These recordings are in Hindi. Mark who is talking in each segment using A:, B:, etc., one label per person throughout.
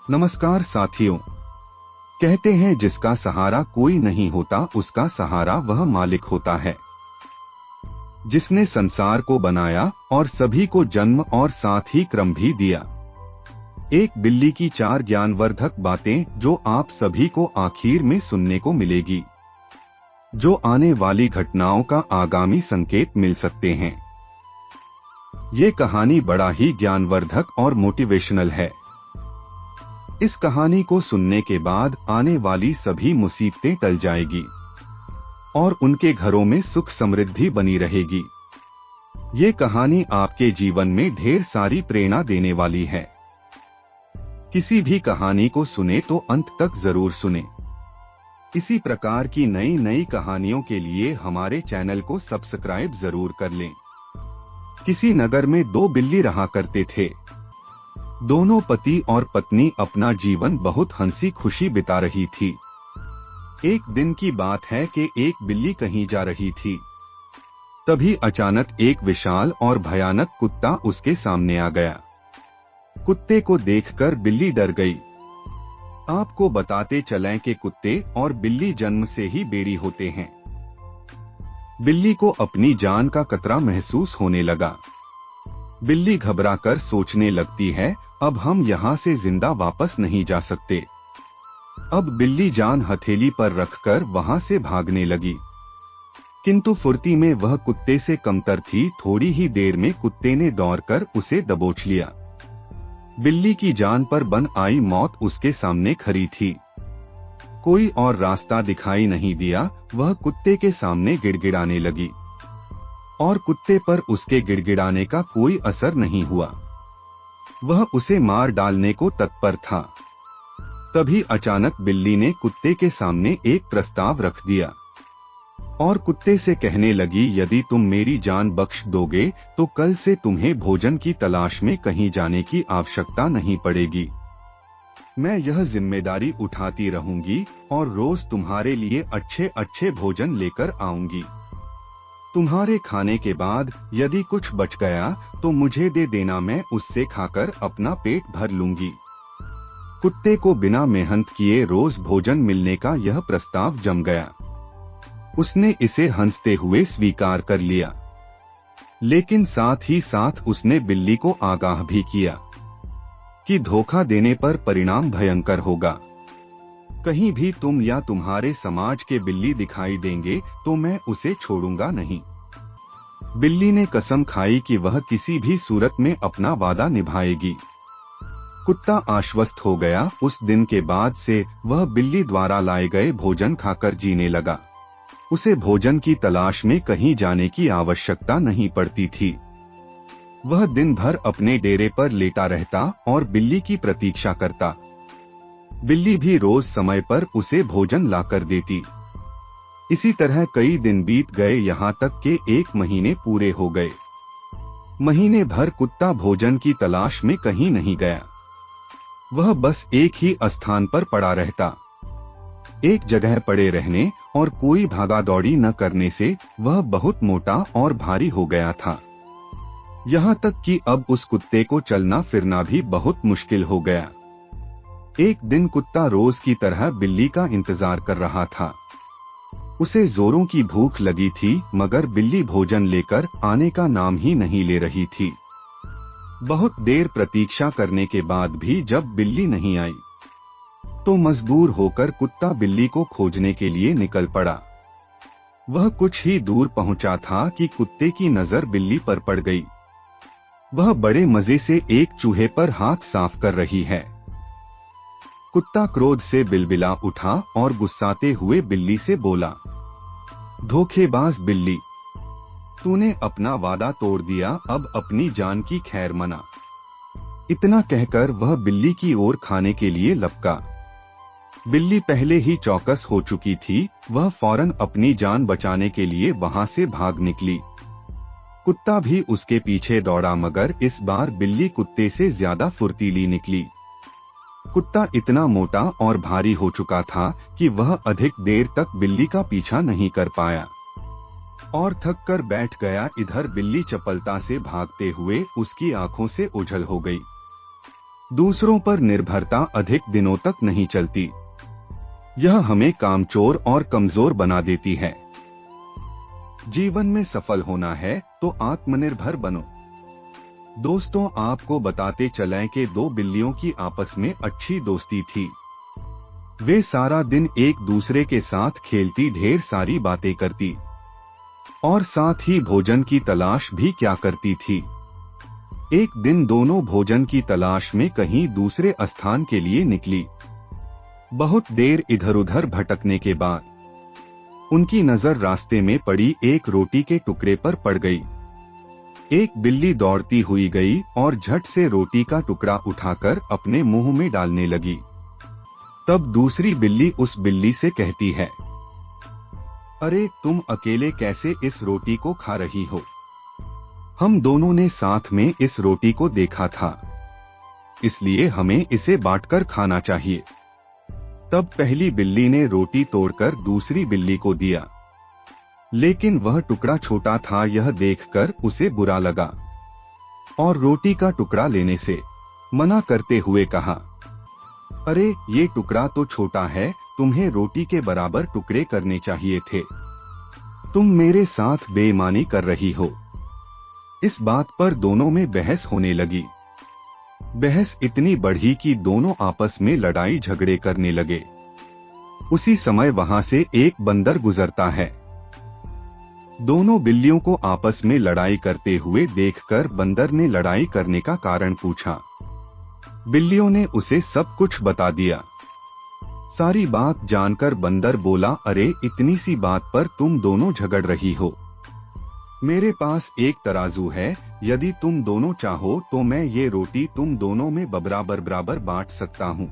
A: नमस्कार साथियों। कहते हैं जिसका सहारा कोई नहीं होता उसका सहारा वह मालिक होता है, जिसने संसार को बनाया और सभी को जन्म और साथ ही क्रम भी दिया। एक बिल्ली की 4 ज्ञानवर्धक बातें जो आप सभी को आखिर में सुनने को मिलेगी, जो आने वाली घटनाओं का आगामी संकेत मिल सकते हैं। ये कहानी बड़ा ही ज्ञानवर्धक और मोटिवेशनल है। इस कहानी को सुनने के बाद आने वाली सभी मुसीबतें टल जाएगी और उनके घरों में सुख समृद्धि बनी रहेगी। ये कहानी आपके जीवन में ढेर सारी प्रेरणा देने वाली है। किसी भी कहानी को सुने तो अंत तक जरूर सुने। इसी प्रकार की नई नई कहानियों के लिए हमारे चैनल को सब्सक्राइब जरूर कर लें। किसी नगर में 2 बिल्ली रहा करते थे। दोनों पति और पत्नी अपना जीवन बहुत हंसी खुशी बिता रही थी। एक दिन की बात है कि एक बिल्ली कहीं जा रही थी। तभी अचानक एक विशाल और भयानक कुत्ता उसके सामने आ गया। कुत्ते को देखकर बिल्ली डर गई। आपको बताते चलें कि कुत्ते और बिल्ली जन्म से ही बैरी होते हैं। बिल्ली को अपनी जान का खतरा महसूस होने लगा। बिल्ली घबराकर सोचने लगती है, अब हम यहाँ से जिंदा वापस नहीं जा सकते। अब बिल्ली जान हथेली पर रखकर वहां से भागने लगी, किंतु फुर्ती में वह कुत्ते से कमतर थी। थोड़ी ही देर में कुत्ते ने दौड़कर उसे दबोच लिया। बिल्ली की जान पर बन आई मौत उसके सामने खड़ी थी। कोई और रास्ता दिखाई नहीं दिया। वह कुत्ते के सामने गिड़गिड़ाने लगी और कुत्ते पर उसके गिड़गिड़ाने का कोई असर नहीं हुआ। वह उसे मार डालने को तत्पर था। तभी अचानक बिल्ली ने कुत्ते के सामने एक प्रस्ताव रख दिया और कुत्ते से कहने लगी, यदि तुम मेरी जान बख्श दोगे तो कल से तुम्हें भोजन की तलाश में कहीं जाने की आवश्यकता नहीं पड़ेगी। मैं यह जिम्मेदारी उठाती रहूंगी और रोज तुम्हारे लिए अच्छे अच्छे भोजन लेकर आऊंगी। तुम्हारे खाने के बाद यदि कुछ बच गया तो मुझे दे देना, मैं उससे खाकर अपना पेट भर लूंगी। कुत्ते को बिना मेहनत किए रोज भोजन मिलने का यह प्रस्ताव जम गया। उसने इसे हंसते हुए स्वीकार कर लिया, लेकिन साथ ही साथ उसने बिल्ली को आगाह भी किया कि धोखा देने पर परिणाम भयंकर होगा। कहीं भी तुम या तुम्हारे समाज के बिल्ली दिखाई देंगे तो मैं उसे छोड़ूंगा नहीं। बिल्ली ने कसम खाई कि वह किसी भी सूरत में अपना वादा निभाएगी। कुत्ता आश्वस्त हो गया। उस दिन के बाद से वह बिल्ली द्वारा लाए गए भोजन खाकर जीने लगा। उसे भोजन की तलाश में कहीं जाने की आवश्यकता नहीं पड़ती थी। वह दिन भर अपने डेरे पर लेटा रहता और बिल्ली की प्रतीक्षा करता। बिल्ली भी रोज समय पर उसे भोजन लाकर देती। इसी तरह कई दिन बीत गए, यहाँ तक कि 1 महीने पूरे हो गए। महीने भर कुत्ता भोजन की तलाश में कहीं नहीं गया। वह बस एक ही स्थान पर पड़ा रहता। एक जगह पड़े रहने और कोई भागा दौड़ी न करने से वह बहुत मोटा और भारी हो गया था। यहाँ तक कि अब उस कुत्ते को चलना फिरना भी बहुत मुश्किल हो गया। एक दिन कुत्ता रोज की तरह बिल्ली का इंतजार कर रहा था। उसे जोरों की भूख लगी थी, मगर बिल्ली भोजन लेकर आने का नाम ही नहीं ले रही थी। बहुत देर प्रतीक्षा करने के बाद भी जब बिल्ली नहीं आई तो मजबूर होकर कुत्ता बिल्ली को खोजने के लिए निकल पड़ा। वह कुछ ही दूर पहुंचा था कि कुत्ते की नजर बिल्ली पर पड़ गई। वह बड़े मजे से एक चूहे पर हाथ साफ कर रही है। कुत्ता क्रोध से बिलबिला उठा और गुस्साते हुए बिल्ली से बोला, धोखेबाज बिल्ली, तूने अपना वादा तोड़ दिया, अब अपनी जान की खैर मना। इतना कहकर वह बिल्ली की ओर खाने के लिए लपका। बिल्ली पहले ही चौकस हो चुकी थी। वह फौरन अपनी जान बचाने के लिए वहां से भाग निकली। कुत्ता भी उसके पीछे दौड़ा, मगर इस बार बिल्ली कुत्ते से ज्यादा फुर्तीली निकली। कुत्ता इतना मोटा और भारी हो चुका था कि वह अधिक देर तक बिल्ली का पीछा नहीं कर पाया और थक कर बैठ गया। इधर बिल्ली चपलता से भागते हुए उसकी आंखों से ओझल हो गई। दूसरों पर निर्भरता अधिक दिनों तक नहीं चलती। यह हमें कामचोर और कमजोर बना देती है। जीवन में सफल होना है तो आत्मनिर्भर बनो। दोस्तों, आपको बताते चलें कि दो बिल्लियों की आपस में अच्छी दोस्ती थी। वे सारा दिन एक दूसरे के साथ खेलती, ढेर सारी बातें करती और साथ ही भोजन की तलाश भी क्या करती थी। एक दिन दोनों भोजन की तलाश में कहीं दूसरे स्थान के लिए निकली। बहुत देर इधर उधर भटकने के बाद उनकी नजर रास्ते में पड़ी एक रोटी के टुकड़े पर पड़ गई। एक बिल्ली दौड़ती हुई गई और झट से रोटी का टुकड़ा उठाकर अपने मुंह में डालने लगी। तब दूसरी बिल्ली उस बिल्ली से कहती है, अरे तुम अकेले कैसे इस रोटी को खा रही हो? हम दोनों ने साथ में इस रोटी को देखा था, इसलिए हमें इसे बांटकर खाना चाहिए। तब पहली बिल्ली ने रोटी तोड़कर दूसरी बिल्ली को दिया, लेकिन वह टुकड़ा छोटा था। यह देखकर उसे बुरा लगा और रोटी का टुकड़ा लेने से मना करते हुए कहा, अरे ये टुकड़ा तो छोटा है, तुम्हें रोटी के बराबर टुकड़े करने चाहिए थे। तुम मेरे साथ बेईमानी कर रही हो। इस बात पर दोनों में बहस होने लगी। बहस इतनी बढ़ी कि दोनों आपस में लड़ाई झगड़े करने लगे। उसी समय वहां से एक बंदर गुजरता है। दोनों बिल्लियों को आपस में लड़ाई करते हुए देखकर बंदर ने लड़ाई करने का कारण पूछा। बिल्लियों ने उसे सब कुछ बता दिया। सारी बात जानकर बंदर बोला, अरे इतनी सी बात पर तुम दोनों झगड़ रही हो। मेरे पास एक तराजू है, यदि तुम दोनों चाहो तो मैं ये रोटी तुम दोनों में बराबर बराबर बांट सकता हूँ।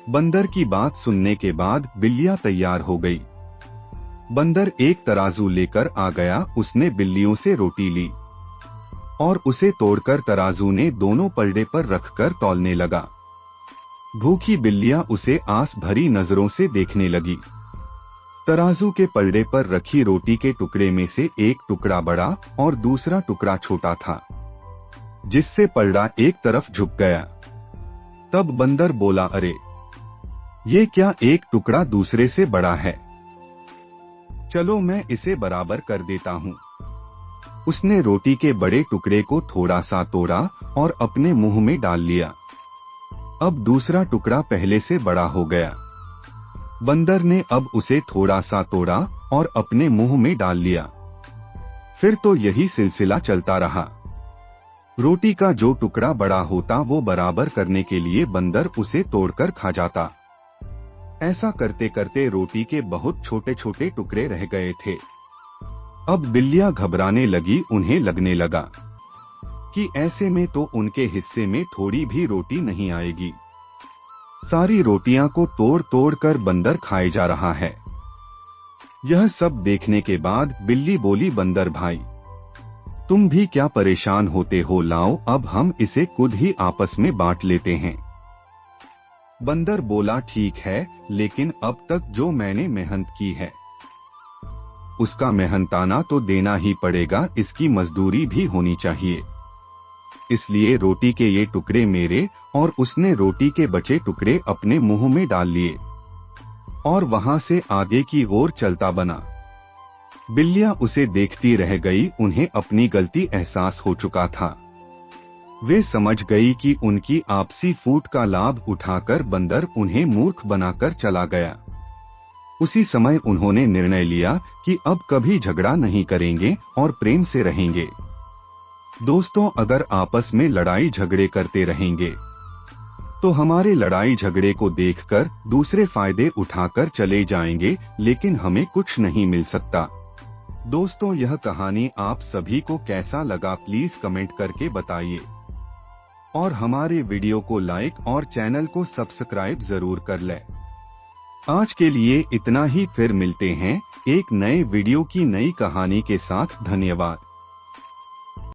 A: बंदर की बात सुनने के बाद बिल्लियां तैयार हो गई। बंदर एक तराजू लेकर आ गया। उसने बिल्लियों से रोटी ली और उसे तोड़कर तराजू ने दोनों पलड़े पर रखकर तौलने लगा। भूखी बिल्लियां उसे आस भरी नजरों से देखने लगी। तराजू के पलड़े पर रखी रोटी के टुकड़े में से एक टुकड़ा बड़ा और दूसरा टुकड़ा छोटा था, जिससे पलड़ा एक तरफ झुक गया। तब बंदर बोला, अरे ये क्या, एक टुकड़ा दूसरे से बड़ा है, चलो मैं इसे बराबर कर देता हूँ। उसने रोटी के बड़े टुकड़े को थोड़ा सा तोड़ा और अपने मुंह में डाल लिया। अब दूसरा टुकड़ा पहले से बड़ा हो गया। बंदर ने अब उसे थोड़ा सा तोड़ा और अपने मुंह में डाल लिया। फिर तो यही सिलसिला चलता रहा। रोटी का जो टुकड़ा बड़ा होता वो बराबर करने के लिए बंदर उसे तोड़कर खा जाता। ऐसा करते करते रोटी के बहुत छोटे छोटे टुकड़े रह गए थे। अब बिल्लियां घबराने लगी। उन्हें लगने लगा कि ऐसे में तो उनके हिस्से में थोड़ी भी रोटी नहीं आएगी। सारी रोटियां को तोड़ तोड़ कर बंदर खाए जा रहा है। यह सब देखने के बाद बिल्ली बोली, बंदर भाई तुम भी क्या परेशान होते हो, लाओ अब हम इसे खुद ही आपस में बांट लेते हैं। बंदर बोला, ठीक है, लेकिन अब तक जो मैंने मेहनत की है उसका मेहनताना तो देना ही पड़ेगा, इसकी मजदूरी भी होनी चाहिए। इसलिए रोटी के ये टुकड़े मेरे। और उसने रोटी के बचे टुकड़े अपने मुंह में डाल लिए और वहां से आगे की ओर चलता बना। बिल्लियां उसे देखती रह गई। उन्हें अपनी गलती एहसास हो चुका था। वे समझ गई कि उनकी आपसी फूट का लाभ उठाकर बंदर उन्हें मूर्ख बनाकर चला गया। उसी समय उन्होंने निर्णय लिया कि अब कभी झगड़ा नहीं करेंगे और प्रेम से रहेंगे। दोस्तों, अगर आपस में लड़ाई झगड़े करते रहेंगे तो हमारे लड़ाई झगड़े को देखकर दूसरे फायदे उठाकर चले जाएंगे, लेकिन हमें कुछ नहीं मिल सकता। दोस्तों, यह कहानी आप सभी को कैसा लगा प्लीज कमेंट करके बताइए और हमारे वीडियो को लाइक और चैनल को सब्सक्राइब जरूर कर लें। आज के लिए इतना ही, फिर मिलते हैं एक नए वीडियो की नई कहानी के साथ। धन्यवाद।